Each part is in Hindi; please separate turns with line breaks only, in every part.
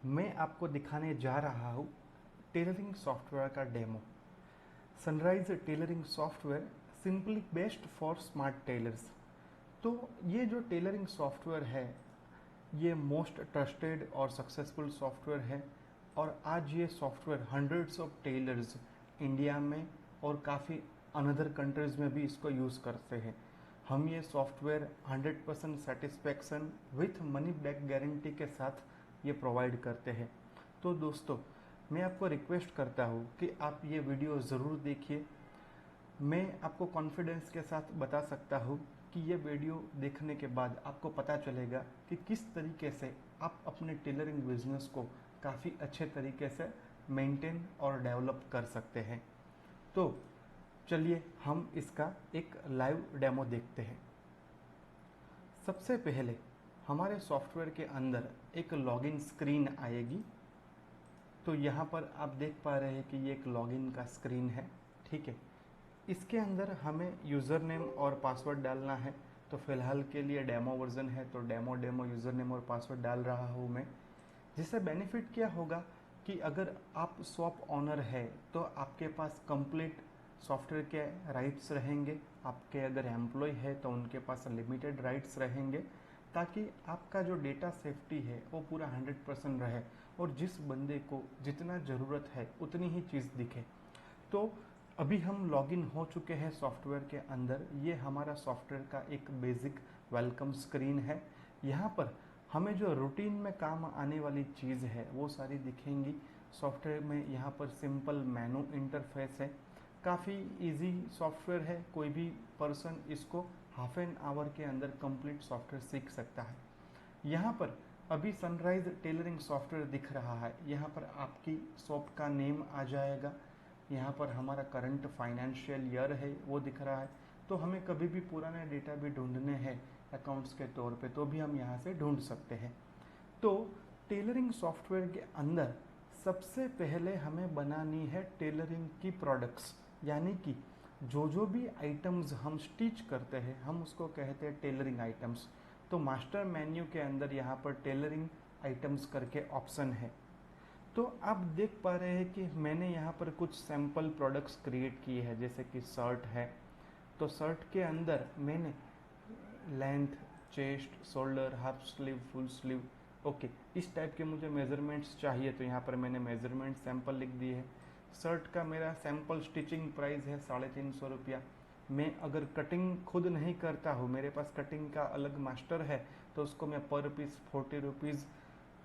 मैं आपको दिखाने जा रहा हूँ टेलरिंग सॉफ्टवेयर का demo. Sunrise tailoring software simply best for smart tailors. तो ये जो टेलरिंग सॉफ्टवेयर है ये मोस्ट ट्रस्टेड और सक्सेसफुल सॉफ्टवेयर है और आज ये software hundreds of tailors India में और काफ़ी अनदर कंट्रीज़ में भी इसको यूज़ करते हैं। हम ये software 100% satisfaction with money back guarantee के साथ ये प्रोवाइड करते हैं। तो दोस्तों, मैं आपको रिक्वेस्ट करता हूँ कि आप ये वीडियो ज़रूर देखिए। मैं आपको कॉन्फिडेंस के साथ बता सकता हूँ कि ये वीडियो देखने के बाद आपको पता चलेगा कि किस तरीके से आप अपने टेलरिंग बिजनेस को काफ़ी अच्छे तरीके से मेंटेन और डेवलप कर सकते हैं। तो चलिए हम इसका एक लाइव डेमो देखते हैं। सबसे पहले हमारे सॉफ्टवेयर के अंदर एक लॉगिन स्क्रीन आएगी। तो यहाँ पर आप देख पा रहे हैं कि ये एक लॉगिन का स्क्रीन है, ठीक है। इसके अंदर हमें यूज़र नेम और पासवर्ड डालना है। तो फिलहाल के लिए डेमो वर्जन है तो डेमो यूज़र नेम और पासवर्ड डाल रहा हूँ मैं। जिससे बेनिफिट क्या होगा कि अगर आप शॉप ऑनर है तो आपके पास कंप्लीट सॉफ्टवेयर के राइट्स रहेंगे। आपके अगर एम्प्लॉय है तो उनके पास लिमिटेड राइट्स रहेंगे, ताकि आपका जो डेटा सेफ्टी है वो पूरा 100% रहे और जिस बंदे को जितना ज़रूरत है उतनी ही चीज़ दिखे। तो अभी हम लॉगिन हो चुके हैं सॉफ्टवेयर के अंदर। ये हमारा सॉफ्टवेयर का एक बेसिक वेलकम स्क्रीन है। यहाँ पर हमें जो रूटीन में काम आने वाली चीज़ है वो सारी दिखेंगी सॉफ्टवेयर में। यहाँ पर सिंपल मेनू इंटरफेस है, काफ़ी इजी सॉफ्टवेयर है। कोई भी पर्सन इसको हाफ एन आवर के अंदर कंप्लीट सॉफ्टवेयर सीख सकता है। यहाँ पर अभी सनराइज टेलरिंग सॉफ्टवेयर दिख रहा है। यहाँ पर आपकी शॉप का नेम आ जाएगा। यहाँ पर हमारा करंट फाइनेंशियल ईयर है वो दिख रहा है। तो हमें कभी भी पुराने डेटा भी ढूंढने हैं अकाउंट्स के तौर पे तो भी हम यहाँ से ढूंढ सकते हैं। तो टेलरिंग सॉफ्टवेयर के अंदर सबसे पहले हमें बनानी है टेलरिंग की प्रोडक्ट्स, यानी कि जो भी आइटम्स हम स्टिच करते हैं हम उसको कहते हैं टेलरिंग आइटम्स। तो मास्टर मेन्यू के अंदर यहाँ पर टेलरिंग आइटम्स करके ऑप्शन है। तो आप देख पा रहे हैं कि मैंने यहाँ पर कुछ सैम्पल प्रोडक्ट्स क्रिएट किए हैं, जैसे कि शर्ट है। तो शर्ट के अंदर मैंने length, chest, shoulder, half sleeve, full sleeve, okay, इस टाइप के मुझे मेजरमेंट्स चाहिए तो यहाँ पर मैंने मेजरमेंट सैंपल लिख दिए है। शर्ट का मेरा सैंपल स्टिचिंग प्राइस है 350 रुपया। मैं अगर कटिंग खुद नहीं करता हूँ, मेरे पास कटिंग का अलग मास्टर है, तो उसको मैं पर पीस 40 रुपीज़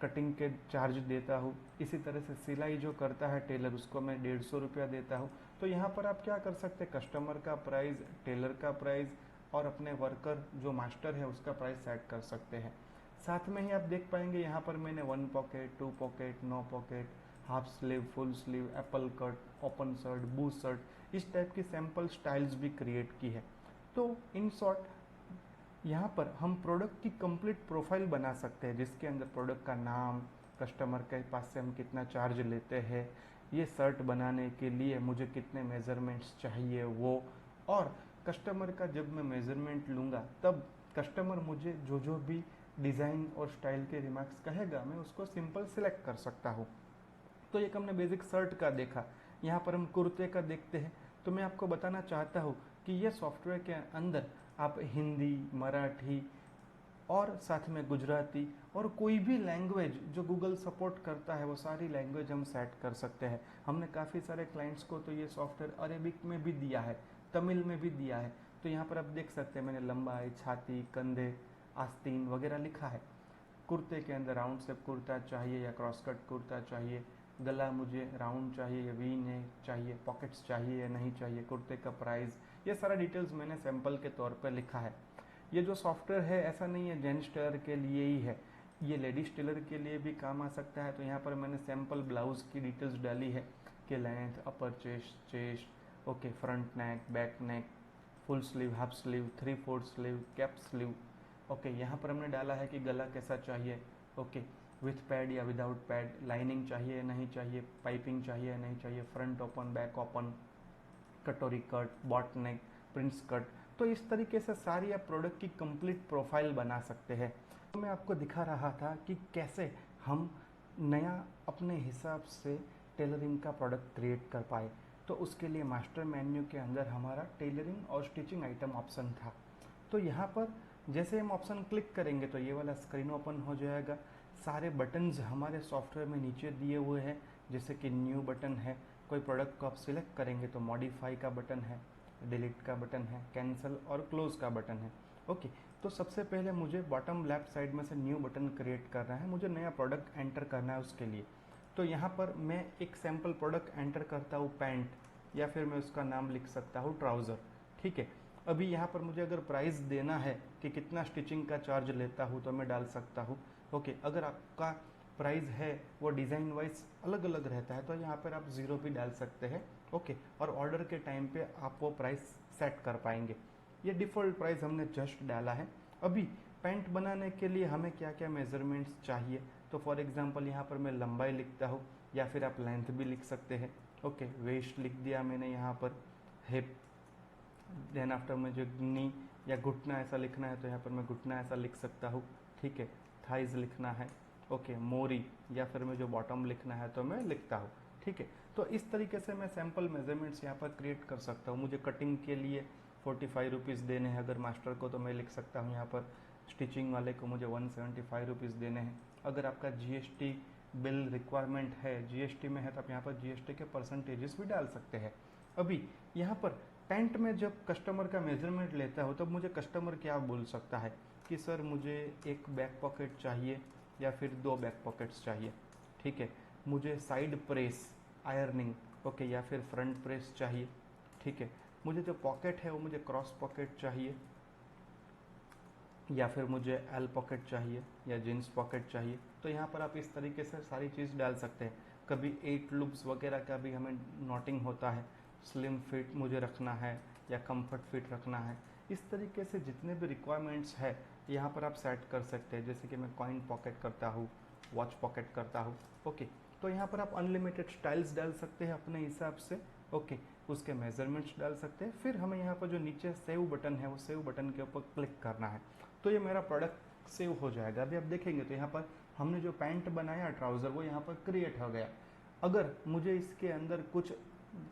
कटिंग के चार्ज देता हूँ। इसी तरह से सिलाई जो करता है टेलर उसको मैं 150 रुपया देता हूँ। तो यहाँ पर आप क्या कर सकते हैं, कस्टमर का प्राइस, टेलर का प्राइस और अपने वर्कर जो मास्टर है उसका प्राइस सेट कर सकते हैं। साथ में ही आप देख पाएंगे यहाँ पर मैंने 1 pocket, 2 pocket, 9 pocket, half sleeve, full sleeve, Apple cut, open shirt, boot shirt, इस टाइप की सैम्पल स्टाइल्स भी क्रिएट की है। तो इन शॉर्ट यहाँ पर हम प्रोडक्ट की कंप्लीट प्रोफाइल बना सकते हैं, जिसके अंदर प्रोडक्ट का नाम, कस्टमर के पास से हम कितना चार्ज लेते हैं, ये शर्ट बनाने के लिए मुझे कितने मेजरमेंट्स चाहिए वो, और कस्टमर का जब मैं मेजरमेंट लूँगा तब कस्टमर मुझे जो भी डिज़ाइन और स्टाइल के रिमार्क्स कहेगा मैं उसको सिंपल सिलेक्ट कर सकता हूँ। तो एक हमने बेसिक शर्ट का देखा। यहाँ पर हम कुर्ते का देखते हैं। तो मैं आपको बताना चाहता हूँ कि ये सॉफ्टवेयर के अंदर आप हिंदी, मराठी और साथ में गुजराती और कोई भी लैंग्वेज जो गूगल सपोर्ट करता है वो सारी लैंग्वेज हम सेट कर सकते हैं। हमने काफ़ी सारे क्लाइंट्स को तो ये सॉफ्टवेयर अरेबिक में भी दिया है, तमिल में भी दिया है। तो यहाँ पर आप देख सकते हैं मैंने लंबाई, छाती, कंधे, आस्तीन वगैरह लिखा है। कुर्ते के अंदर राउंड शेप कुर्ता चाहिए या क्रॉस कट कुर्ता चाहिए, गला मुझे राउंड चाहिए या वी नेक चाहिए, पॉकेट्स चाहिए या नहीं चाहिए, कुर्ते का प्राइस, ये सारा डिटेल्स मैंने सैंपल के तौर पर लिखा है। ये जो सॉफ्टवेयर है ऐसा नहीं है जेंट्स टेलर के लिए ही है, ये लेडीज टेलर के लिए भी काम आ सकता है। तो यहाँ पर मैंने सैंपल ब्लाउज की डिटेल्स डाली है कि लेंथ, अपर चेस्ट, ओके, फ्रंट नेक, back neck, full sleeve, half sleeve, 3/4 sleeve, cap sleeve, okay. यहाँ पर हमने डाला है कि गला कैसा चाहिए, ओके, विथ पैड या विदाउट पैड, लाइनिंग चाहिए या नहीं चाहिए, पाइपिंग चाहिए या नहीं चाहिए, फ्रंट ओपन, बैक ओपन, कटोरी कट, बॉट नेक, प्रिंस कट। तो इस तरीके से सारी आप प्रोडक्ट की कंप्लीट प्रोफाइल बना सकते हैं। तो मैं आपको दिखा रहा था कि कैसे हम नया अपने हिसाब से टेलरिंग का प्रोडक्ट क्रिएट कर पाए। तो उसके लिए मास्टर मेन्यू के अंदर हमारा टेलरिंग और स्टिचिंग आइटम ऑप्शन था। तो यहाँ पर जैसे हम ऑप्शन क्लिक करेंगे तो ये वाला स्क्रीन ओपन हो जाएगा। सारे बटन्स हमारे सॉफ्टवेयर में नीचे दिए हुए हैं, जैसे कि न्यू बटन है, कोई प्रोडक्ट को आप सिलेक्ट करेंगे तो मॉडिफाई का बटन है, डिलीट का बटन है, कैंसिल और क्लोज का बटन है। ओके, तो सबसे पहले मुझे बॉटम लेफ्ट साइड में से न्यू बटन क्रिएट करना है, मुझे नया प्रोडक्ट एंटर करना है उसके लिए। तो यहाँ पर मैं एक सैम्पल प्रोडक्ट एंटर करता हूँ, पैंट, या फिर मैं उसका नाम लिख सकता हूँ ट्राउज़र। ठीक है, अभी यहाँ पर मुझे अगर प्राइस देना है कि कितना स्टिचिंग का चार्ज लेता हूँ तो मैं डाल सकता हूँ। ओके, अगर आपका प्राइस है वो डिज़ाइन वाइज अलग अलग रहता है तो यहाँ पर आप ज़ीरो भी डाल सकते हैं। ओके, और ऑर्डर के टाइम पे आप वो प्राइस सेट कर पाएंगे। ये डिफ़ॉल्ट प्राइस हमने जस्ट डाला है। अभी पैंट बनाने के लिए हमें क्या क्या मेजरमेंट्स चाहिए, तो फॉर एग्जांपल यहाँ पर मैं लंबाई लिखता हूँ, या फिर आप लेंथ भी लिख सकते हैं। ओके, वेस्ट लिख दिया मैंने यहाँ पर, हिप, देन आफ्टर मुझे नी या घुटना ऐसा लिखना है तो यहाँ पर मैं घुटना ऐसा लिख सकता हूँ। ठीक है, थाइज लिखना है। ओके, मोरी या फिर मैं जो बॉटम लिखना है तो मैं लिखता हूँ। ठीक है, तो इस तरीके से मैं सैम्पल मेजरमेंट्स यहाँ पर क्रिएट कर सकता हूँ। मुझे कटिंग के लिए 45 रुपीज़ देने हैं अगर मास्टर को, तो मैं लिख सकता हूँ यहाँ पर स्टिचिंग वाले को मुझे 175 रुपीज़ देने हैं। अगर आपका जीएसटी बिल रिक्वायरमेंट है, जीएसटी में है, तो आप यहाँ पर जीएसटी के परसेंटेजेस भी डाल सकते हैं। अभी यहाँ पर पैंट में जब कस्टमर का मेजरमेंट लेता हो तब मुझे कस्टमर क्या बोल सकता है कि सर मुझे एक बैक पॉकेट चाहिए या फिर 2 बैक पॉकेट्स चाहिए। ठीक है, मुझे साइड प्रेस आयरनिंग, ओके, या फिर फ्रंट प्रेस चाहिए। ठीक है, मुझे जो पॉकेट है वो मुझे क्रॉस पॉकेट चाहिए, या फिर मुझे एल पॉकेट चाहिए या जीन्स पॉकेट चाहिए। तो यहाँ पर आप इस तरीके से सारी चीज़ डाल सकते हैं। कभी 8 लूप्स वगैरह का भी हमें नोटिंग होता है, स्लिम फिट मुझे रखना है या कंफर्ट फिट रखना है। इस तरीके से जितने भी रिक्वायरमेंट्स है यहाँ पर आप सेट कर सकते हैं। जैसे कि मैं कॉइन पॉकेट करता हूँ, वॉच पॉकेट करता हूँ। ओके, तो यहाँ पर आप अनलिमिटेड स्टाइल्स डाल सकते हैं अपने हिसाब से। ओके, उसके मेजरमेंट्स डाल सकते हैं। फिर हमें यहाँ पर जो नीचे सेव बटन है वो सेव बटन के ऊपर क्लिक करना है, तो ये मेरा प्रोडक्ट सेव हो जाएगा। अभी आप देखेंगे तो यहाँ पर हमने जो पैंट बनाया ट्राउज़र वो यहाँ पर क्रिएट हो गया। अगर मुझे इसके अंदर कुछ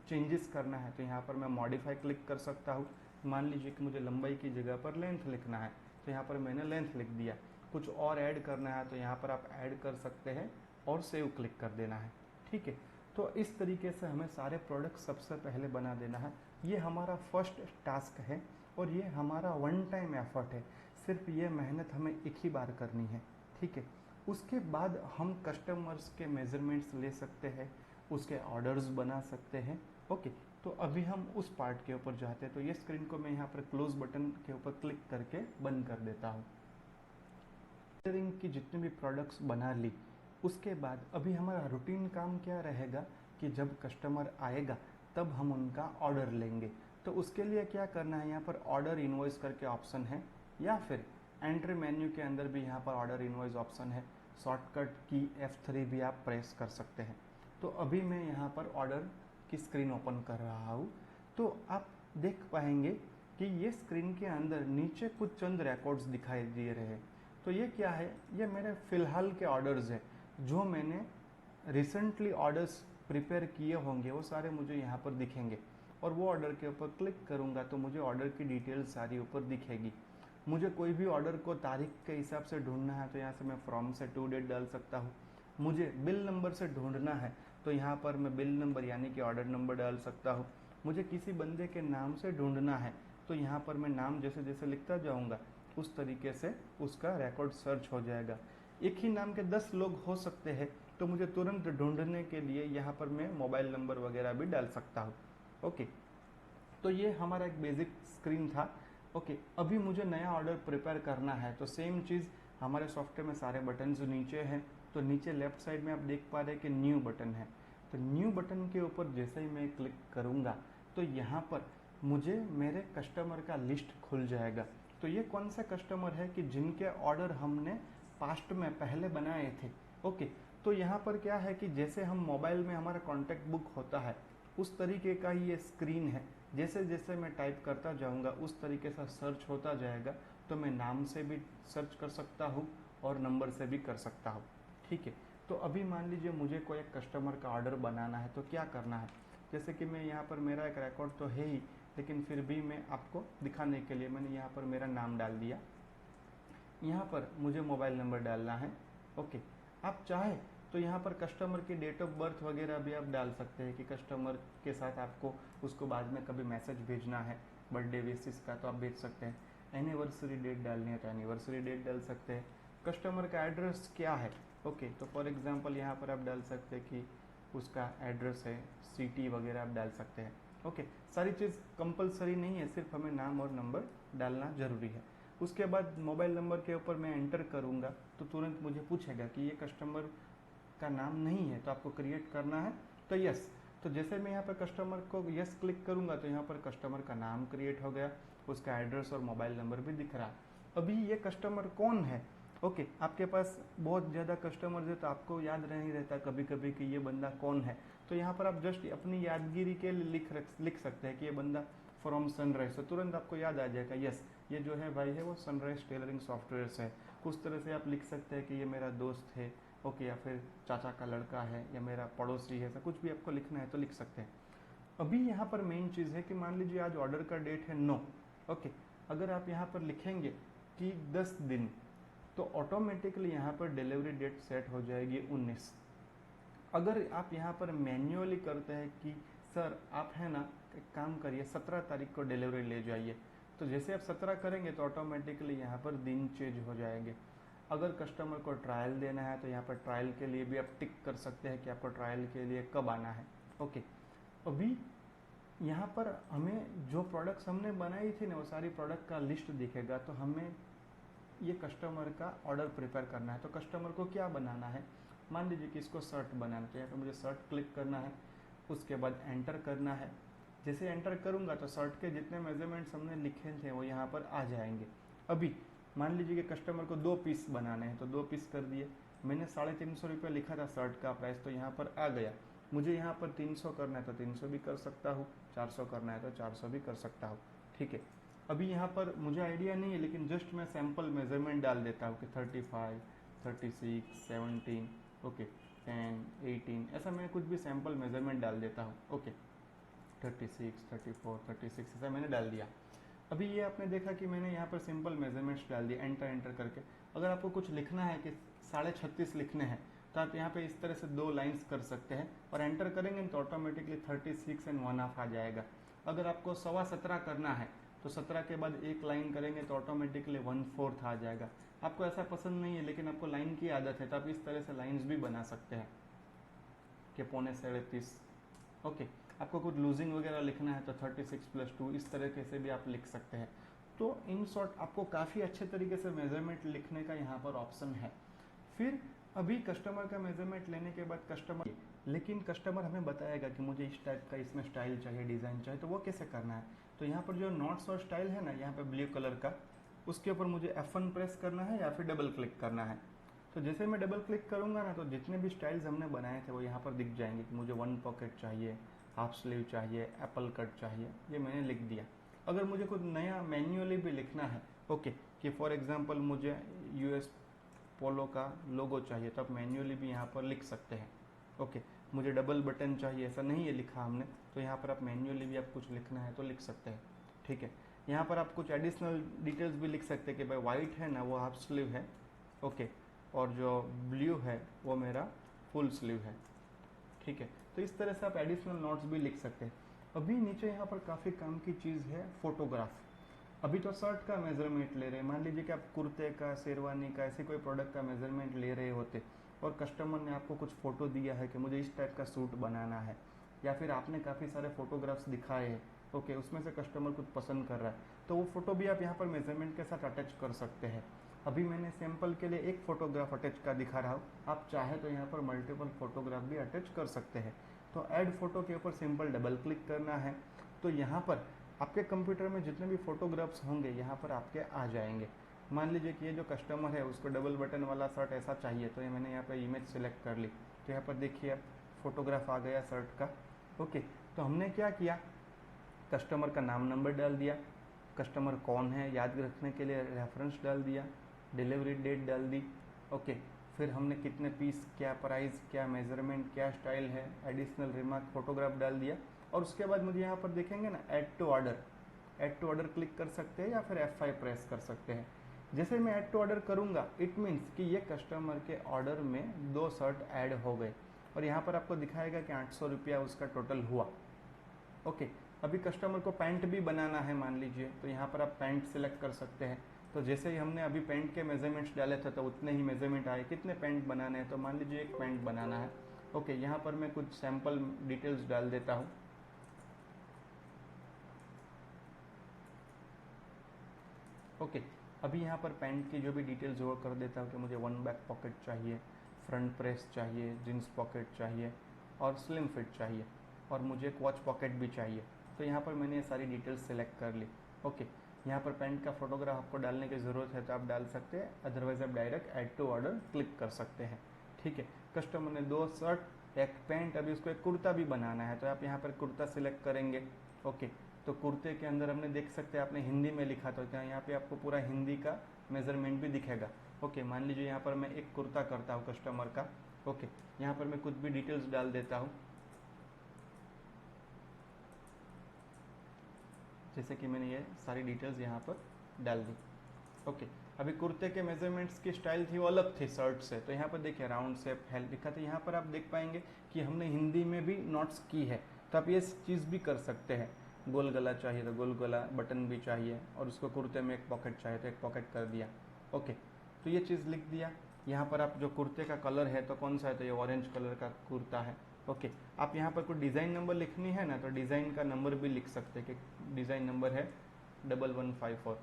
चेंजेस करना है तो यहाँ पर मैं मॉडिफाई क्लिक कर सकता हूँ। मान लीजिए कि मुझे लंबाई की जगह पर लेंथ लिखना है तो यहाँ पर मैंने लेंथ लिख दिया। कुछ और ऐड करना है तो यहाँ पर आप ऐड कर सकते हैं और सेव क्लिक कर देना है। ठीक है, तो इस तरीके से हमें सारे प्रोडक्ट सबसे पहले बना देना है। ये हमारा फर्स्ट टास्क है और ये हमारा वन टाइम एफर्ट है। सिर्फ ये मेहनत हमें एक ही बार करनी है। ठीक है, उसके बाद हम कस्टमर्स के मेजरमेंट्स ले सकते हैं, उसके ऑर्डर्स बना सकते हैं। ओके, तो अभी हम उस पार्ट के ऊपर जाते हैं। तो ये स्क्रीन को मैं यहाँ पर क्लोज बटन के ऊपर क्लिक करके बंद कर देता हूँ। टेलरिंग की जितनी भी प्रोडक्ट्स बना ली, उसके बाद अभी हमारा रूटीन काम क्या रहेगा कि जब कस्टमर आएगा तब हम उनका ऑर्डर लेंगे। तो उसके लिए क्या करना है, यहाँ पर ऑर्डर इनवॉइस करके ऑप्शन है, या फिर एंट्री मेन्यू के अंदर भी यहाँ पर ऑर्डर इनवॉइस ऑप्शन है। शॉर्टकट की F3 भी आप प्रेस कर सकते हैं। तो अभी मैं यहाँ पर ऑर्डर की स्क्रीन ओपन कर रहा हूँ, तो आप देख पाएंगे कि ये स्क्रीन के अंदर नीचे कुछ चंद रिकॉर्ड्स दिखाई दे रहे हैं। तो ये क्या है, ये मेरे फ़िलहाल के ऑर्डर्स हैं। जो मैंने रिसेंटली ऑर्डर्स प्रिपेयर किए होंगे वो सारे मुझे यहाँ पर दिखेंगे, और वो ऑर्डर के ऊपर क्लिक करूँगा तो मुझे ऑर्डर की डिटेल सारी ऊपर दिखेगी। मुझे कोई भी ऑर्डर को तारीख के हिसाब से ढूंढना है तो यहाँ से मैं फ्रॉम से टू डेट डाल सकता हूँ। मुझे बिल नंबर से ढूंढना है तो यहाँ पर मैं बिल नंबर यानी कि ऑर्डर नंबर डाल सकता हूँ। मुझे किसी बंदे के नाम से ढूंढना है तो यहाँ पर मैं नाम जैसे जैसे लिखता जाऊँगा उस तरीके से उसका रिकॉर्ड सर्च हो जाएगा। एक ही नाम के 10 लोग हो सकते हैं, तो मुझे तुरंत ढूंढने के लिए यहाँ पर मैं मोबाइल नंबर वगैरह भी डाल सकता हूँ। ओके, तो ये हमारा एक बेसिक स्क्रीन था। ओके, अभी मुझे नया ऑर्डर प्रिपेयर करना है तो सेम चीज़ हमारे सॉफ्टवेयर में सारे बटन्स नीचे हैं। तो नीचे लेफ्ट साइड में आप देख पा रहे हैं कि न्यू बटन है। तो न्यू बटन के ऊपर जैसे ही मैं क्लिक करूँगा तो यहाँ पर मुझे मेरे कस्टमर का लिस्ट खुल जाएगा। तो ये कौन सा कस्टमर है कि जिनके ऑर्डर हमने पास्ट में पहले बनाए थे। ओके, तो यहाँ पर क्या है कि जैसे हम मोबाइल में हमारा कॉन्टैक्ट बुक होता है उस तरीके का ही ये स्क्रीन है। जैसे जैसे मैं टाइप करता जाऊँगा उस तरीके से सर्च होता जाएगा। तो मैं नाम से भी सर्च कर सकता हूँ और नंबर से भी कर सकता हूँ। ठीक है, तो अभी मान लीजिए मुझे कोई एक कस्टमर का ऑर्डर बनाना है, तो क्या करना है, जैसे कि मैं यहाँ पर मेरा एक रिकॉर्ड तो है ही, लेकिन फिर भी मैं आपको दिखाने के लिए मैंने यहाँ पर मेरा नाम डाल दिया। यहाँ पर मुझे मोबाइल नंबर डालना है। ओके, आप चाहे तो यहाँ पर कस्टमर की डेट ऑफ बर्थ वगैरह भी आप डाल सकते हैं कि कस्टमर के साथ आपको उसको बाद में कभी मैसेज भेजना है बर्थडे बेसिस का तो आप भेज सकते हैं। एनिवर्सरी डेट डालनी है तो एनिवर्सरी डेट डाल सकते हैं। कस्टमर का एड्रेस क्या है, ओके, तो फॉर एग्जांपल यहाँ पर आप डाल सकते हैं कि उसका एड्रेस है, सिटी वगैरह आप डाल सकते हैं। ओके, सारी चीज़ कंपलसरी नहीं है, सिर्फ हमें नाम और नंबर डालना ज़रूरी है। उसके बाद मोबाइल नंबर के ऊपर मैं एंटर करूँगा तो तुरंत मुझे पूछेगा कि ये कस्टमर का नाम नहीं है तो आपको क्रिएट करना है, तो यस। तो जैसे मैं यहाँ पर कस्टमर को यस क्लिक करूँगा तो यहाँ पर कस्टमर का नाम क्रिएट हो गया, उसका एड्रेस और मोबाइल नंबर भी दिख रहा है। अभी ये कस्टमर कौन है, ओके, आपके पास बहुत ज़्यादा कस्टमर्स है तो आपको याद नहीं रहता कभी कभी कि ये बंदा कौन है, तो यहाँ पर आप जस्ट अपनी यादगिरी के लिए लिख सकते हैं कि ये बंदा फ्रॉम सनराइज, तो तुरंत आपको याद आ जाएगा यस ये जो है भाई है वो सनराइज टेलरिंग सॉफ्टवेयर से है। कुछ तरह से आप लिख सकते हैं कि ये मेरा दोस्त है, ओके, या फिर चाचा का लड़का है या मेरा पड़ोसी है, ऐसा कुछ भी आपको लिखना है तो लिख सकते हैं। अभी यहाँ पर मेन चीज़ है कि मान लीजिए आज ऑर्डर का डेट है 9, ओके, अगर आप यहाँ पर लिखेंगे कि 10 दिन तो ऑटोमेटिकली यहाँ पर डिलीवरी डेट सेट हो जाएगी 19। अगर आप यहाँ पर मैन्युअली करते हैं कि सर आप है ना एक काम करिए 17 तारीख को डिलीवरी ले जाइए, तो जैसे आप 17 करेंगे तो ऑटोमेटिकली यहाँ पर दिन चेंज हो जाएंगे। अगर कस्टमर को ट्रायल देना है तो यहाँ पर ट्रायल के लिए भी आप टिक कर सकते हैं कि आपको ट्रायल के लिए कब आना है। ओके, अभी यहाँ पर हमें जो प्रोडक्ट्स हमने बनाई थी ना वो सारी प्रोडक्ट का लिस्ट दिखेगा, तो हमें ये कस्टमर का ऑर्डर प्रिपेयर करना है। तो कस्टमर को क्या बनाना है, मान लीजिए कि इसको शर्ट बनाना है तो यहाँ पर मुझे शर्ट क्लिक करना है, उसके बाद एंटर करना है। जैसे एंटर करूँगा तो शर्ट के जितने मेजरमेंट्स हमने लिखे थे वो यहाँ पर आ जाएंगे। अभी मान लीजिए कि कस्टमर को 2 पीस बनाने हैं तो 2 पीस कर दिए। मैंने 350 रुपये लिखा था शर्ट का प्राइस, तो यहाँ पर आ गया। मुझे यहाँ पर 300 करना है तो 300 भी कर सकता हूँ, 400 करना है तो 400 भी कर सकता हूँ, ठीक है। अभी यहाँ पर मुझे आइडिया नहीं है लेकिन जस्ट मैं सैम्पल मेजरमेंट डाल देता हूँ कि 35, 36, 17, ओके, 10, 18, ऐसा मैं कुछ भी सैम्पल मेजरमेंट डाल देता हूँ। ओके, 36, 34, 36 ऐसा मैंने डाल दिया। अभी ये आपने देखा कि मैंने यहाँ पर सिंपल मेजरमेंट्स डाल दिए एंटर एंटर करके। अगर आपको कुछ लिखना है कि 36.5 लिखने हैं तो आप यहाँ पे इस तरह से 2 लाइंस कर सकते हैं और एंटर करेंगे तो ऑटोमेटिकली 36 एंड 1/2 आ जाएगा। अगर आपको 17.25 करना है तो 17 के बाद 1 लाइन करेंगे तो ऑटोमेटिकली 1/4 आ जाएगा। आपको ऐसा पसंद नहीं है लेकिन आपको लाइन की आदत है तो आप इस तरह से लाइन्स भी बना सकते हैं कि 35.25। ओके, आपको कुछ लूजिंग वगैरह लिखना है तो 36+2 इस तरीके से भी आप लिख सकते हैं। तो इन शॉर्ट आपको काफ़ी अच्छे तरीके से मेजरमेंट लिखने का यहाँ पर ऑप्शन है। फिर अभी कस्टमर का मेजरमेंट लेने के बाद कस्टमर हमें बताएगा कि मुझे इस टाइप का इसमें स्टाइल चाहिए, डिज़ाइन चाहिए, तो वो कैसे करना है। तो यहाँ पर जो नोट्स और स्टाइल है ना यहाँ पर ब्लू कलर का, उसके ऊपर मुझे F1 प्रेस करना है या फिर डबल क्लिक करना है। तो जैसे मैं डबल क्लिक करूँगा ना तो जितने भी स्टाइल्स हमने बनाए थे वो यहाँ पर दिख जाएंगे कि मुझे 1 पॉकेट चाहिए, हाफ स्लीव चाहिए, एप्पल कट चाहिए, ये मैंने लिख दिया। अगर मुझे कुछ नया मैन्युअली भी लिखना है, ओके, कि फॉर एग्जांपल मुझे US पोलो का लोगो चाहिए तो आप मैन्युअली भी यहाँ पर लिख सकते हैं। ओके, मुझे डबल बटन चाहिए, ऐसा नहीं है लिखा हमने, तो यहाँ पर आप मैन्युअली भी आप कुछ लिखना है तो लिख सकते हैं, ठीक है। यहाँ पर आप कुछ एडिशनल डिटेल्स भी लिख सकते हैं कि भाई वाइट है ना वो हाफ स्लीव है, ओके, और जो ब्लू है वो मेरा फुल स्लीव है, ठीक है। तो इस तरह से आप एडिशनल नोट्स भी लिख सकते हैं। अभी नीचे यहाँ पर काफ़ी काम की चीज़ है फोटोग्राफ। अभी तो शर्ट का मेजरमेंट ले रहे हैं, मान लीजिए कि आप कुर्ते का, शेरवानी का, ऐसे कोई प्रोडक्ट का मेजरमेंट ले रहे होते और कस्टमर ने आपको कुछ फ़ोटो दिया है कि मुझे इस टाइप का सूट बनाना है, या फिर आपने काफ़ी सारे फोटोग्राफ्स दिखाए हैं, ओके, उसमें से कस्टमर कुछ पसंद कर रहा है तो वो फ़ोटो भी आप यहाँ पर मेजरमेंट के साथ अटैच कर सकते हैं। अभी मैंने सैम्पल के लिए एक फ़ोटोग्राफ अटैच का दिखा रहा हूँ, आप चाहे तो यहाँ पर मल्टीपल फोटोग्राफ भी अटैच कर सकते हैं। तो ऐड फोटो के ऊपर सिंपल डबल क्लिक करना है, तो यहाँ पर आपके कंप्यूटर में जितने भी फोटोग्राफ्स होंगे यहाँ पर आपके आ जाएंगे। मान लीजिए कि ये जो कस्टमर है उसको डबल बटन वाला शर्ट ऐसा चाहिए, तो ये मैंने यहाँ पर इमेज सेलेक्ट कर ली, तो यहाँ पर देखिए फोटोग्राफ आ गया शर्ट का। ओके, तो हमने क्या किया, कस्टमर का नाम नंबर डाल दिया, कस्टमर कौन है याद रखने के लिए रेफरेंस डाल दिया, डिलीवरी डेट डाल दी, ओके, फिर हमने कितने पीस, क्या प्राइस, क्या मेजरमेंट, क्या स्टाइल है, एडिशनल रिमार्क, फोटोग्राफ डाल दिया। और उसके बाद मुझे यहाँ पर देखेंगे ना add to order, add to order click कर सकते हैं या फिर F5 प्रेस कर सकते हैं। जैसे मैं ऐड टू ऑर्डर करूँगा इट मीन्स कि ये कस्टमर के ऑर्डर में 2 शर्ट ऐड हो गए और यहाँ पर आपको दिखाएगा कि 800 रुपया उसका टोटल हुआ। ओके, अभी कस्टमर को पैंट भी बनाना है मान लीजिए, तो यहाँ पर आप पैंट सिलेक्ट कर सकते हैं। तो जैसे ही हमने अभी पैंट के मेजरमेंट्स डाले थे तो उतने ही मेजरमेंट आए, कितने पैंट बनाने हैं, तो मान लीजिए एक पैंट बनाना है। ओके, यहाँ पर मैं कुछ सैम्पल डिटेल्स डाल देता हूँ। ओके, अभी यहाँ पर पैंट की जो भी डिटेल्स वो कर देता हूँ कि मुझे 1 बैक पॉकेट चाहिए, फ्रंट प्रेस चाहिए, जींस पॉकेट चाहिए और स्लिम फिट चाहिए और मुझे एक वॉच पॉकेट भी चाहिए। तो यहाँ पर मैंने ये सारी डिटेल्स सेलेक्ट कर ली। ओके, यहाँ पर पैंट का फोटोग्राफ आपको डालने की ज़रूरत है तो आप डाल सकते हैं, अदरवाइज आप direct add to order click कर सकते हैं। ठीक है, कस्टमर ने 2 शर्ट, एक पैंट, अभी उसको एक कुर्ता भी बनाना है तो आप यहाँ पर कुर्ता सिलेक्ट करेंगे। ओके, तो कुर्ते के अंदर हमने देख सकते हैं आपने हिंदी में लिखा तो क्या यहाँ पे आपको पूरा हिंदी का मेजरमेंट भी दिखेगा। ओके, मान लीजिए यहाँ पर मैं एक कुर्ता करता हूँ कस्टमर का। ओके, यहाँ पर मैं कुछ भी डिटेल्स डाल देता हूँ, जैसे कि मैंने ये सारी डिटेल्स यहाँ पर डाल दी। ओके, अभी कुर्ते के मेजरमेंट्स की स्टाइल थी वो अलग थी शर्ट से, तो यहाँ पर देखिए राउंड शेप हेल लिखा था। यहाँ पर आप देख पाएंगे कि हमने हिंदी में भी नोट्स की है, तो आप ये चीज़ भी कर सकते हैं। गोल गला चाहिए तो गोल गला, बटन भी चाहिए और उसको कुर्ते में एक पॉकेट चाहिए तो एक पॉकेट कर दिया। ओके, तो ये चीज़ लिख दिया। यहाँ पर आप जो कुर्ते का कलर है तो कौन सा है, तो ये ऑरेंज कलर का कुर्ता है। ओके, आप यहाँ पर कोई डिज़ाइन नंबर लिखनी है ना तो डिज़ाइन का नंबर भी लिख सकते हैं कि डिज़ाइन नंबर है 1154।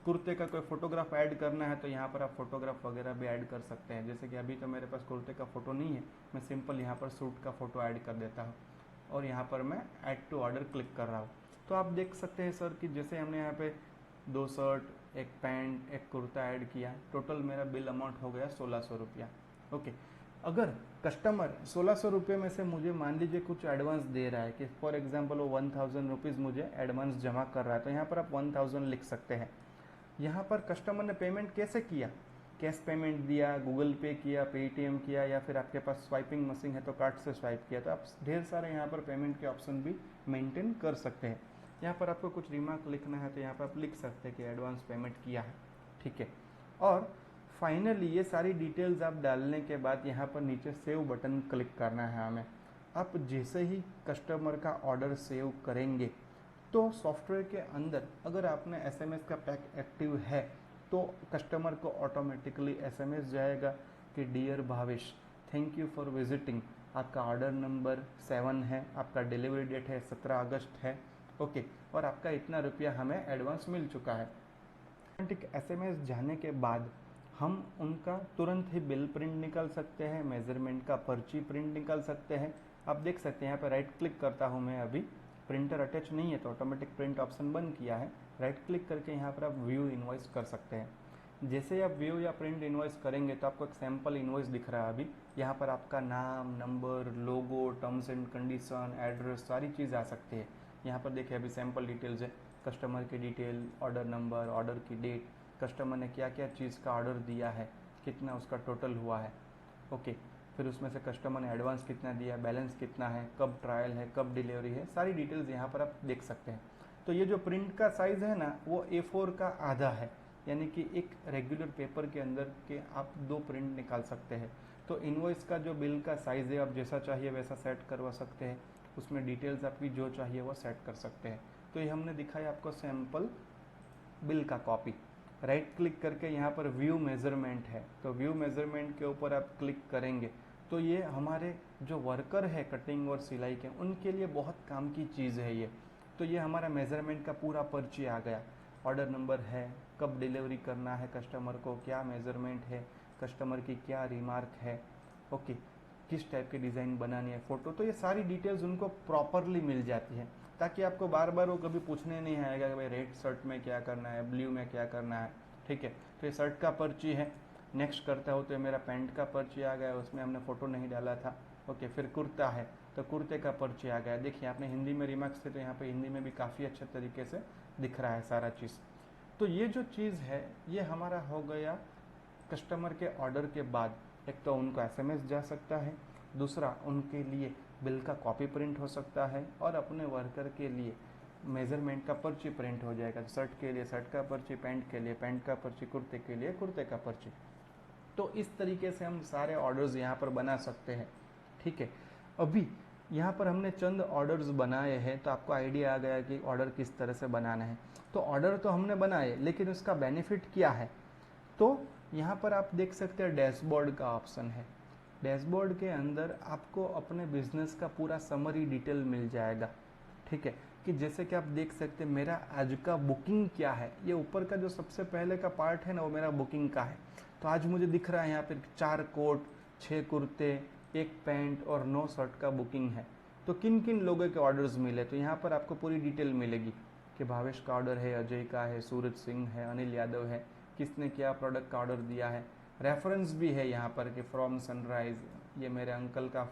कुर्ते का कोई फोटोग्राफ ऐड करना है तो यहाँ पर आप फोटोग्राफ वगैरह भी ऐड कर सकते हैं। जैसे कि अभी तो मेरे पास कुर्ते का फ़ोटो नहीं है, मैं सिंपल यहाँ पर सूट का फ़ोटो ऐड कर देता हूँ और यहाँ पर मैं ऐड टू ऑर्डर क्लिक कर रहा हूँ। तो आप देख सकते हैं सर कि जैसे हमने यहाँ पे 2 शर्ट, एक पैंट, एक कुर्ता ऐड किया, टोटल मेरा बिल अमाउंट हो गया 1600 रुपया। ओके, अगर कस्टमर 1600 रुपये में से मुझे मान लीजिए कुछ एडवांस दे रहा है कि फॉर एग्जांपल वो 1000 रुपीज़ मुझे एडवांस जमा कर रहा है, तो यहाँ पर आप 1000 लिख सकते हैं। यहाँ पर कस्टमर ने पेमेंट कैसे किया, कैश पेमेंट दिया, गूगल पे किया, पेटीएम किया, या फिर आपके पास स्वाइपिंग मशीन है तो कार्ड से स्वाइप किया, तो आप ढेर सारे यहाँ पर पेमेंट के ऑप्शन भी मेंटेन कर सकते हैं। यहाँ पर आपको कुछ रिमार्क लिखना है तो यहाँ पर आप लिख सकते हैं कि एडवांस पेमेंट किया है। ठीक है, और फाइनली ये सारी डिटेल्स आप डालने के बाद यहाँ पर नीचे सेव बटन क्लिक करना है हमें। आप जैसे ही कस्टमर का ऑर्डर सेव करेंगे तो सॉफ्टवेयर के अंदर अगर आपने एसएमएस का पैक एक्टिव है तो कस्टमर को ऑटोमेटिकली एसएमएस जाएगा कि dear Bhavesh, thank you for visiting, आपका ऑर्डर नंबर 7 है, आपका डिलीवरी डेट है 17 अगस्त है। ओके, और आपका इतना रुपया हमें एडवांस मिल चुका है। ऑटोमेटिक एसएमएस जाने के बाद हम उनका तुरंत ही बिल प्रिंट निकाल सकते हैं, मेजरमेंट का पर्ची प्रिंट निकाल सकते हैं। आप देख सकते हैं यहाँ पर राइट क्लिक करता हूँ मैं, अभी प्रिंटर अटैच नहीं है तो ऑटोमेटिक प्रिंट ऑप्शन बंद किया है। राइट क्लिक करके यहाँ पर आप व्यू इनवॉइस कर सकते हैं। जैसे ही आप व्यू या प्रिंट इनवॉइस करेंगे तो आपको एक सैम्पल इनवॉइस दिख रहा है। अभी यहाँ पर आपका नाम, number, logo, terms and condition, address, सारी चीज़ आ सकती है। यहाँ पर देखिए अभी सैम्पल डिटेल्स है, कस्टमर की डिटेल, ऑर्डर नंबर, ऑर्डर की डेट, कस्टमर ने क्या क्या चीज़ का ऑर्डर दिया है, कितना उसका टोटल हुआ है। ओके, फिर उसमें से कस्टमर ने एडवांस कितना दिया, बैलेंस कितना है, कब ट्रायल है, कब डिलीवरी है, सारी डिटेल्स यहाँ पर आप देख सकते हैं। तो ये जो प्रिंट का साइज़ है ना वो A4 का आधा है, यानी कि एक रेगुलर पेपर के अंदर के आप 2 प्रिंट निकाल सकते हैं। तो इनवॉइस का जो बिल का साइज़ है आप जैसा चाहिए वैसा सेट करवा सकते हैं, उसमें डिटेल्स आपकी जो चाहिए वो सेट कर सकते हैं। तो ये हमने दिखाया आपको सैम्पल बिल का कॉपी। राइट क्लिक करके यहाँ पर व्यू मेज़रमेंट है, तो व्यू मेज़रमेंट के ऊपर आप क्लिक करेंगे तो ये हमारे जो वर्कर है कटिंग और सिलाई के उनके लिए बहुत काम की चीज़ है ये। तो ये हमारा मेज़रमेंट का पूरा पर्ची आ गया, ऑर्डर नंबर है, कब डिलीवरी करना है कस्टमर को, क्या मेज़रमेंट है, कस्टमर की क्या रिमार्क है, ओके, किस टाइप की डिज़ाइन बनानी है, फ़ोटो, तो ये सारी डिटेल्स उनको प्रॉपरली मिल जाती है ताकि आपको बार बार वो कभी पूछने नहीं आएगा कि भाई रेड शर्ट में क्या करना है, ब्लू में क्या करना है। ठीक है, तो ये शर्ट का पर्ची है। नेक्स्ट करता हूँ तो मेरा पैंट का पर्ची आ गया, उसमें हमने फ़ोटो नहीं डाला था। ओके, फिर कुर्ता है तो कुर्ते का पर्ची आ गया। देखिए आपने हिंदी में रिमार्क्स थे तो यहाँ पे हिंदी में भी काफ़ी अच्छे तरीके से दिख रहा है सारा चीज़। तो ये जो चीज़ है ये हमारा हो गया कस्टमर के ऑर्डर के बाद। एक तो उनको SMS जा सकता है, दूसरा उनके लिए बिल का कॉपी प्रिंट हो सकता है, और अपने वर्कर के लिए मेज़रमेंट का पर्ची प्रिंट हो जाएगा। शर्ट के लिए शर्ट का पर्ची, पैंट के लिए पैंट का पर्ची, कुर्ते के लिए कुर्ते का पर्ची। तो इस तरीके से हम सारे ऑर्डर्स यहाँ पर बना सकते हैं। ठीक है, अभी यहाँ पर हमने चंद ऑर्डर्स बनाए हैं, तो आपको आइडिया आ गया कि ऑर्डर किस तरह से बनाना है। तो ऑर्डर तो हमने बनाए, लेकिन उसका बेनिफिट क्या है? तो यहाँ पर आप देख सकते हैं डैशबोर्ड का ऑप्शन है। डैशबोर्ड के अंदर आपको अपने बिजनेस का पूरा समरी डिटेल मिल जाएगा। ठीक है, कि जैसे कि आप देख सकते हैं मेरा आज का बुकिंग क्या है। ये ऊपर का जो सबसे पहले का पार्ट है ना, वो मेरा बुकिंग का है। तो आज मुझे दिख रहा है यहाँ पर 4 कोट, 6 कुर्ते, 1 पैंट और 9 शर्ट का बुकिंग है। तो किन किन लोगों के ऑर्डर्स मिले, तो यहाँ पर आपको पूरी डिटेल मिलेगी कि भावेश का ऑर्डर है, अजय का है, सूरज सिंह है, अनिल यादव है, किसने क्या प्रोडक्ट का ऑर्डर दिया है। रेफरेंस भी है यहाँ पर कि फ्रॉम सनराइज, ये मेरे अंकल का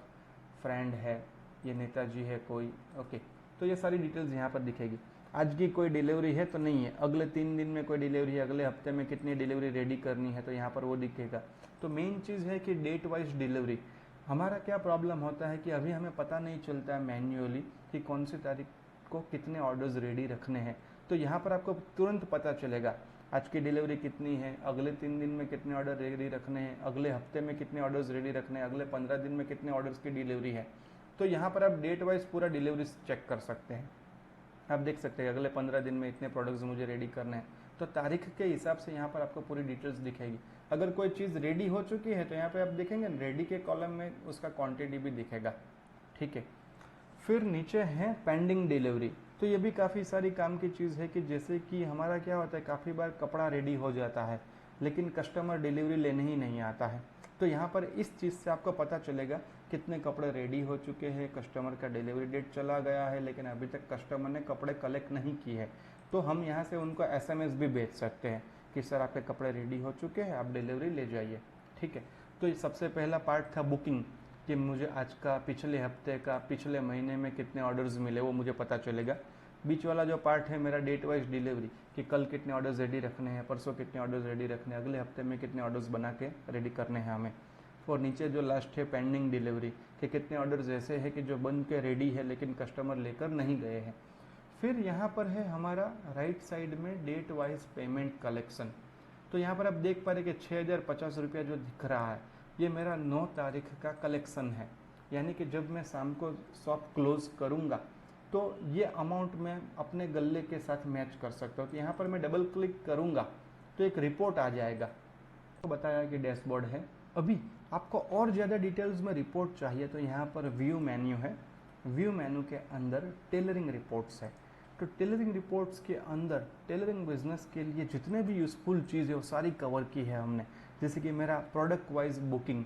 फ्रेंड है, ये नेताजी है कोई। ओके, तो ये सारी डिटेल्स यहाँ पर दिखेगी। आज की कोई डिलीवरी है तो नहीं है, अगले 3 दिन में कोई डिलीवरी है, अगले हफ्ते में कितनी डिलीवरी रेडी करनी है, तो यहाँ पर वो दिखेगा। तो मेन चीज़ है कि डेट वाइज डिलीवरी। हमारा क्या प्रॉब्लम होता है कि अभी हमें पता नहीं चलता है मैन्युअली कि कौन सी तारीख को कितने ऑर्डर्स रेडी रखने हैं। तो यहाँ पर आपको तुरंत पता चलेगा आज की डिलीवरी कितनी है, अगले 3 दिन में कितने ऑर्डर रेडी रखने हैं, अगले हफ्ते में कितने ऑर्डर्स रेडी रखने हैं, अगले 15 दिन में कितने ऑर्डर्स की डिलीवरी है। तो यहाँ पर आप डेट वाइज पूरा डिलीवरी चेक कर सकते हैं। आप देख सकते हैं अगले 15 दिन में इतने प्रोडक्ट्स मुझे रेडी करने हैं, तो तारीख के हिसाब से यहाँ पर आपको पूरी डिटेल्स दिखेगी। अगर कोई चीज़ रेडी हो चुकी है तो यहाँ पे आप देखेंगे रेडी के कॉलम में उसका क्वांटिटी भी दिखेगा। ठीक है, फिर नीचे है पेंडिंग डिलीवरी। तो ये भी काफ़ी सारी काम की चीज़ है कि जैसे कि हमारा क्या होता है, काफ़ी बार कपड़ा रेडी हो जाता है लेकिन कस्टमर डिलीवरी लेने ही नहीं आता है। तो यहाँ पर इस चीज़ से आपको पता चलेगा कितने कपड़े रेडी हो चुके हैं, कस्टमर का डिलीवरी डेट चला गया है लेकिन अभी तक कस्टमर ने कपड़े कलेक्ट नहीं किए हैं। तो हम यहाँ से उनको SMS भी भेज सकते हैं कि सर आपके कपड़े रेडी हो चुके हैं, आप डिलीवरी ले जाइए। ठीक है, तो ये सबसे पहला पार्ट था बुकिंग, कि मुझे आज का, पिछले हफ्ते का, पिछले महीने में कितने ऑर्डर्स मिले वो मुझे पता चलेगा। बीच वाला जो पार्ट है मेरा डेट वाइज डिलीवरी, कि कल कितने ऑर्डर्स रेडी रखने हैं, परसों कितने ऑर्डर्स रेडी रखने हैं, अगले हफ्ते में कितने ऑर्डर्स बना के रेडी करने हैं हमें। और नीचे जो लास्ट है पेंडिंग डिलीवरी, कि कितने ऑर्डर्स ऐसे हैं कि जो बन के रेडी है लेकिन कस्टमर लेकर नहीं गए हैं। फिर यहाँ पर है हमारा राइट साइड में डेट वाइज पेमेंट कलेक्शन। तो यहाँ पर आप देख पा रहे कि 6050 रुपया जो दिख रहा है ये मेरा 9 तारीख का कलेक्शन है। यानी कि जब मैं शाम को शॉप क्लोज करूँगा तो ये अमाउंट मैं अपने गल्ले के साथ मैच कर सकता हूँ। तो यहाँ पर मैं डबल क्लिक करूँगा तो एक रिपोर्ट आ जाएगा। तो बताया कि डैशबोर्ड है। अभी आपको और ज़्यादा डिटेल्स में रिपोर्ट चाहिए तो यहाँ पर व्यू मेन्यू है। व्यू मेन्यू के अंदर टेलरिंग रिपोर्ट्स है। तो टेलरिंग रिपोर्ट्स के अंदर टेलरिंग बिजनेस के लिए जितने भी यूज़फुल चीज़ है वो सारी कवर की है हमने। जैसे कि मेरा प्रोडक्ट वाइज बुकिंग,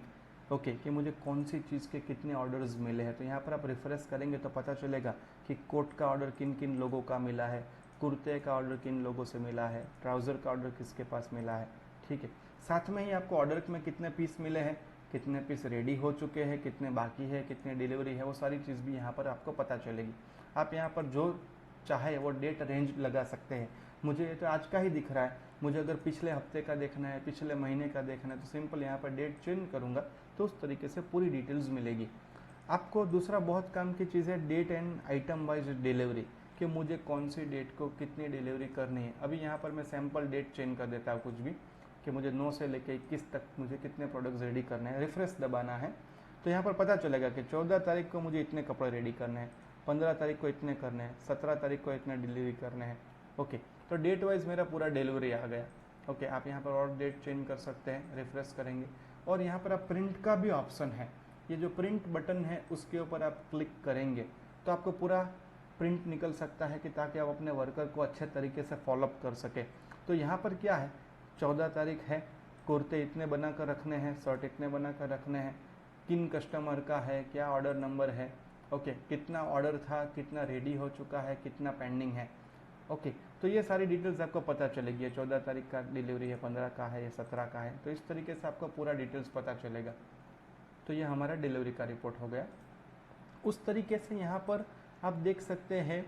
ओके, कि मुझे कौन सी चीज़ के कितने ऑर्डर्स मिले हैं। तो यहाँ पर आप रिफ्रेश करेंगे तो पता चलेगा कि कोट का ऑर्डर किन किन लोगों का मिला है, कुर्ते का ऑर्डर किन लोगों से मिला है, ट्राउज़र का ऑर्डर किसके पास मिला है। ठीक है, साथ में ही आपको ऑर्डर में कितने पीस मिले हैं, कितने पीस रेडी हो चुके हैं, कितने बाकी है, कितने डिलीवरी है, वो सारी चीज़ भी यहाँ पर आपको पता चलेगी। आप यहाँ पर जो चाहे वो डेट रेंज लगा सकते हैं। मुझे ये तो आज का ही दिख रहा है, मुझे अगर पिछले हफ्ते का देखना है, पिछले महीने का देखना है तो सिंपल यहाँ पर डेट चेंज करूँगा तो उस तरीके से पूरी डिटेल्स मिलेगी आपको। दूसरा बहुत काम की चीज़ है date and item wise delivery, कि मुझे कौन सी डेट को कितनी डिलीवरी करनी है। अभी यहाँ पर मैं सैम्पल डेट चेंज कर देता हूँ कुछ भी, कि मुझे 9 से लेकर 21 तक मुझे कितने प्रोडक्ट्स रेडी करने हैं। रिफ्रेश दबाना है तो यहाँ पर पता चलेगा कि 14 तारीख को मुझे इतने कपड़े रेडी करने हैं, 15 तारीख को इतने करने हैं, 17 तारीख को इतने डिलीवरी करने हैं। ओके, तो डेट वाइज मेरा पूरा डिलीवरी आ गया। ओके, आप यहाँ पर और डेट चेंज कर सकते हैं, रिफ्रेश करेंगे। और यहाँ पर आप प्रिंट का भी ऑप्शन है, ये जो प्रिंट बटन है उसके ऊपर आप क्लिक करेंगे तो आपको पूरा प्रिंट निकल सकता है, कि ताकि आप अपने वर्कर को अच्छे तरीके से फॉलोअप कर सके। तो यहाँ पर क्या है, 14 तारीख है, कुर्ते इतने बना कर रखने हैं, शर्ट इतने बना कर रखने हैं, किन कस्टमर का है, क्या ऑर्डर नंबर है, ओके, कितना ऑर्डर था, कितना रेडी हो चुका है, कितना पेंडिंग है। ओके, तो ये सारी डिटेल्स आपको पता चलेगी। 14 तारीख का डिलीवरी है, 15 का है या 17 का है, तो इस तरीके से आपको पूरा डिटेल्स पता चलेगा। तो ये हमारा डिलीवरी का रिपोर्ट हो गया। उस तरीके से यहाँ पर आप देख सकते हैं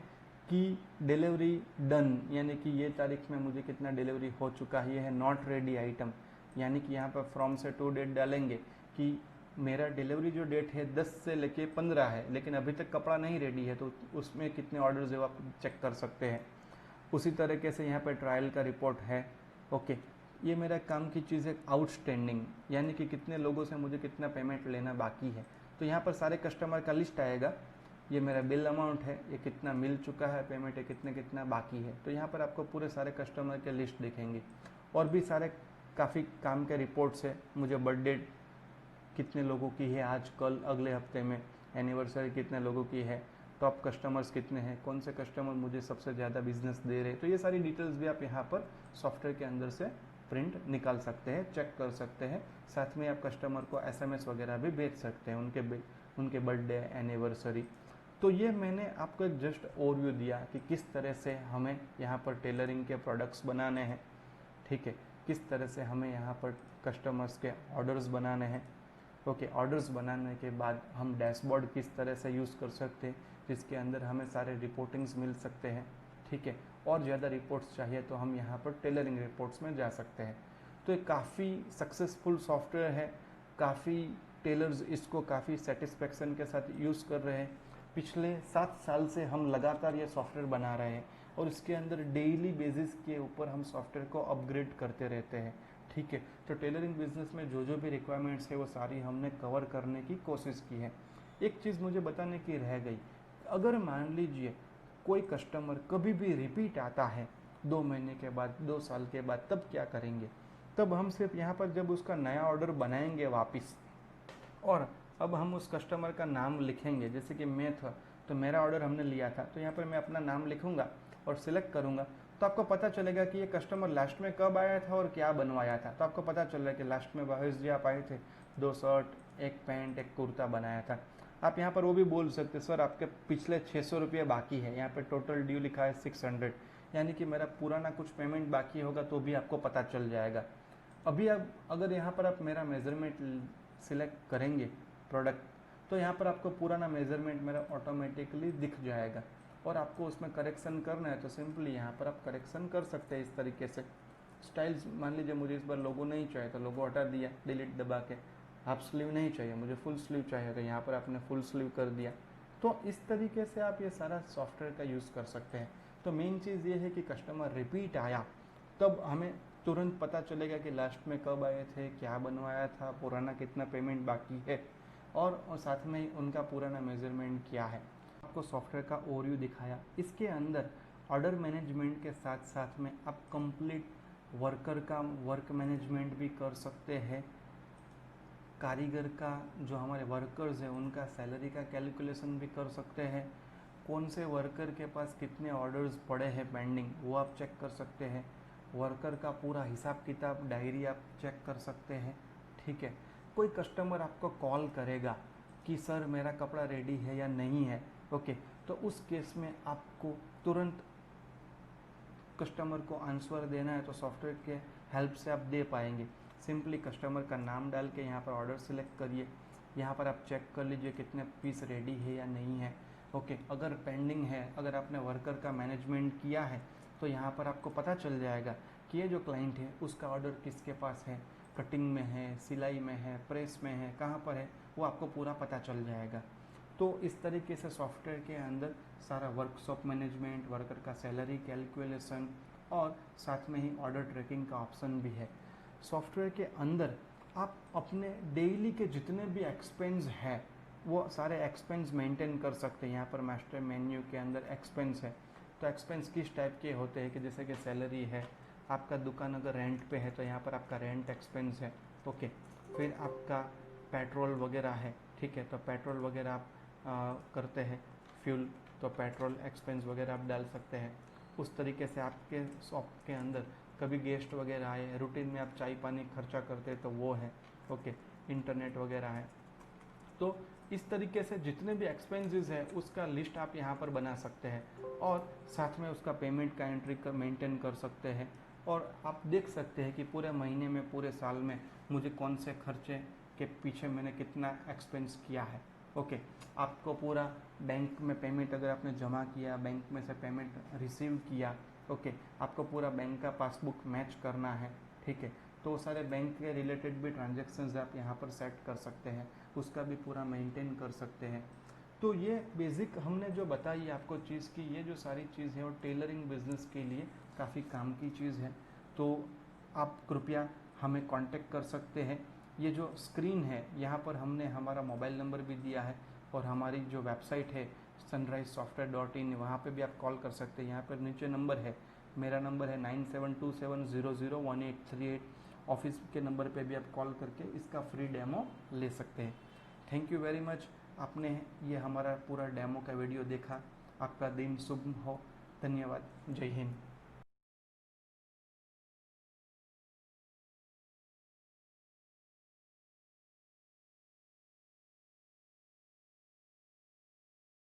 कि डिलीवरी डन, यानी कि ये तारीख में मुझे कितना डिलीवरी हो चुका है। ये है नॉट रेडी आइटम, यानी कि यहाँ पर फ्रॉम से टू डेट डालेंगे कि मेरा डिलीवरी जो डेट है 10 से लेके 15 है, लेकिन अभी तक कपड़ा नहीं रेडी है, तो उसमें कितने ऑर्डर्स है वो आप चेक कर सकते हैं। उसी तरीके से यहाँ पे ट्रायल का रिपोर्ट है। ओके, ये मेरा काम की चीज़ है आउटस्टैंडिंग, यानी कि कितने लोगों से मुझे कितना पेमेंट लेना बाकी है। तो यहाँ पर सारे कस्टमर का लिस्ट आएगा, ये मेरा बिल अमाउंट है, ये कितना मिल चुका है पेमेंट है, कितने कितना बाकी है। तो यहाँ पर आपको पूरे सारे कस्टमर के लिस्ट दिखेंगे। और भी सारे काफ़ी काम के रिपोर्ट्स है, मुझे बर्थडे कितने लोगों की है आज कल अगले हफ्ते में, एनिवर्सरी कितने लोगों की है, टॉप कस्टमर्स कितने हैं, कौन से कस्टमर मुझे सबसे ज़्यादा बिजनेस दे रहे हैं। तो ये सारी डिटेल्स भी आप यहाँ पर सॉफ्टवेयर के अंदर से प्रिंट निकाल सकते हैं, चेक कर सकते हैं। साथ में आप कस्टमर को SMS वगैरह भी भेज सकते हैं उनके बर्थडे एनिवर्सरी। तो ये मैंने आपको एक जस्ट ओवरव्यू दिया कि किस तरह से हमें यहाँ पर टेलरिंग के प्रोडक्ट्स बनाने हैं, ठीक है, किस तरह से हमें यहाँ पर कस्टमर्स के ऑर्डर्स बनाने हैं। ओके, ऑर्डर्स बनाने के बाद हम डैशबोर्ड किस तरह से यूज़ कर सकते हैं, जिसके अंदर हमें सारे रिपोर्टिंग्स मिल सकते हैं, ठीक है। और ज़्यादा रिपोर्ट्स चाहिए तो हम यहाँ पर टेलरिंग रिपोर्ट्स में जा सकते हैं। तो ये काफ़ी सक्सेसफुल सॉफ्टवेयर है, काफ़ी टेलर्स इसको काफ़ी सेटिस्फेक्शन के साथ यूज़ कर रहे हैं। पिछले 7 साल से हम लगातार ये सॉफ्टवेयर बना रहे हैं और इसके अंदर डेली बेसिस के ऊपर हम सॉफ्टवेयर को अपग्रेड करते रहते हैं, ठीक है। तो टेलरिंग बिजनेस में जो भी रिक्वायरमेंट्स है वो सारी हमने कवर करने की कोशिश की है। एक चीज़ मुझे बताने की रह गई, अगर मान लीजिए कोई कस्टमर कभी भी रिपीट आता है 2 महीने के बाद, 2 साल के बाद, तब क्या करेंगे? तब हम सिर्फ यहाँ पर जब उसका नया ऑर्डर बनाएंगे वापस, और अब हम उस कस्टमर का नाम लिखेंगे, जैसे कि मैं था तो मेरा ऑर्डर हमने लिया था, तो यहाँ पर मैं अपना नाम लिखूंगा और सिलेक्ट करूंगा, तो आपको पता चलेगा कि ये कस्टमर लास्ट में कब आया था और क्या बनवाया था। तो आपको पता चल रहा है कि लास्ट में भावेश जी आप आए थे, 2 शर्ट, 1 पैंट, 1 कुर्ता बनाया था। आप यहाँ पर वो भी बोल सकते, सर आपके पिछले 600 रुपये बाकी है, यहाँ पे टोटल ड्यू लिखा है 600, यानी कि मेरा पुराना कुछ पेमेंट बाकी होगा तो भी आपको पता चल जाएगा। अभी अब अगर यहाँ पर आप मेरा मेज़रमेंट सिलेक्ट करेंगे प्रोडक्ट, तो यहाँ पर आपको पुराना मेज़रमेंट मेरा ऑटोमेटिकली दिख जाएगा, और आपको उसमें करेक्शन करना है तो सिंपली यहाँ पर आप करेक्शन कर सकते हैं इस तरीके से। स्टाइल्स मान लीजिए मुझे इस बार लोगो नहीं चाहिए तो लोगो हटा दिया डिलीट दबा के, हाफ स्लीव नहीं चाहिए मुझे फुल स्लीव चाहिए तो यहाँ पर आपने फुल स्लीव कर दिया। तो इस तरीके से आप ये सारा सॉफ्टवेयर का यूज़ कर सकते हैं। तो मेन चीज़ ये है कि कस्टमर रिपीट आया तब हमें तुरंत पता चलेगा कि लास्ट में कब आए थे, क्या बनवाया था, पुराना कितना पेमेंट बाकी है, और साथ में ही उनका पुराना मेजरमेंट क्या है। आपको सॉफ्टवेयर का ओवरव्यू दिखाया, इसके अंदर ऑर्डर मैनेजमेंट के साथ साथ में आप कंप्लीट वर्कर का वर्क मैनेजमेंट भी कर सकते हैं, कारीगर का जो हमारे वर्कर्स हैं उनका सैलरी का कैलकुलेशन भी कर सकते हैं, कौन से वर्कर के पास कितने ऑर्डर्स पड़े हैं पेंडिंग वो आप चेक कर सकते हैं, वर्कर का पूरा हिसाब किताब डायरी आप चेक कर सकते हैं, ठीक है। कोई कस्टमर आपको कॉल करेगा कि सर मेरा कपड़ा रेडी है या नहीं है, ओके, तो उस केस में आपको तुरंत कस्टमर को आंसर देना है तो सॉफ्टवेयर के हेल्प से आप दे पाएंगे। सिंपली कस्टमर का नाम डाल के यहाँ पर ऑर्डर सिलेक्ट करिए, यहाँ पर आप चेक कर लीजिए कितने पीस रेडी है या नहीं है, ओके। अगर पेंडिंग है, अगर आपने वर्कर का मैनेजमेंट किया है तो यहाँ पर आपको पता चल जाएगा कि ये जो क्लाइंट है उसका ऑर्डर किसके पास है, कटिंग में है, सिलाई में है, प्रेस में है, कहाँ पर है, वो आपको पूरा पता चल जाएगा। तो इस तरीके से सॉफ्टवेयर के अंदर सारा वर्कशॉप मैनेजमेंट, वर्कर का सैलरी कैलकुलेशन और साथ में ही ऑर्डर ट्रैकिंग का ऑप्शन भी है। सॉफ्टवेयर के अंदर आप अपने डेली के जितने भी एक्सपेंस है वो सारे एक्सपेंस मेंटेन कर सकते हैं। यहाँ पर मास्टर मेन्यू के अंदर एक्सपेंस है, तो एक्सपेंस किस टाइप के होते हैं कि जैसे कि सैलरी है, आपका दुकान अगर रेंट पे है तो यहाँ पर आपका रेंट एक्सपेंस है, ओके। फिर आपका पेट्रोल वगैरह है, ठीक है, तो पेट्रोल वगैरह आप करते हैं, फ्यूल, तो पेट्रोल एक्सपेंस वगैरह आप डाल सकते हैं। उस तरीके से आपके शॉप के अंदर कभी गेस्ट वगैरह आए, रूटीन में आप चाय पानी खर्चा करते हैं तो वो है, ओके, इंटरनेट वगैरह है। तो इस तरीके से जितने भी एक्सपेंसेस है उसका लिस्ट आप यहाँ पर बना सकते हैं और साथ में उसका पेमेंट का एंट्री कर मेंटेन कर सकते हैं, और आप देख सकते हैं कि पूरे महीने में, पूरे साल में मुझे कौन से खर्चे के पीछे मैंने कितना एक्सपेंस किया है, ओके। आपको पूरा बैंक में पेमेंट अगर आपने जमा किया, बैंक में से पेमेंट रिसीव किया, ओके, आपको पूरा बैंक का पासबुक मैच करना है, ठीक है, तो वो सारे बैंक के रिलेटेड भी ट्रांजेक्शन्स आप यहाँ पर सेट कर सकते हैं, उसका भी पूरा मेंटेन कर सकते हैं। तो ये बेसिक हमने जो बताई आपको चीज़ की, ये जो सारी चीज़ है वो टेलरिंग बिजनेस के लिए काफ़ी काम की चीज़ है। तो आप कृपया हमें कांटेक्ट कर सकते हैं। ये जो स्क्रीन है यहाँ पर हमने हमारा मोबाइल नंबर भी दिया है, और हमारी जो वेबसाइट है sunrisesoftware.in, वहाँ पे भी आप कॉल कर सकते हैं। यहाँ पर नीचे नंबर है, मेरा नंबर है 9727001838। ऑफिस के नंबर पे भी आप कॉल करके इसका फ्री डेमो ले सकते हैं। थैंक यू वेरी मच, आपने ये हमारा पूरा डेमो का वीडियो देखा। आपका दिन शुभ हो। धन्यवाद। जय हिंद।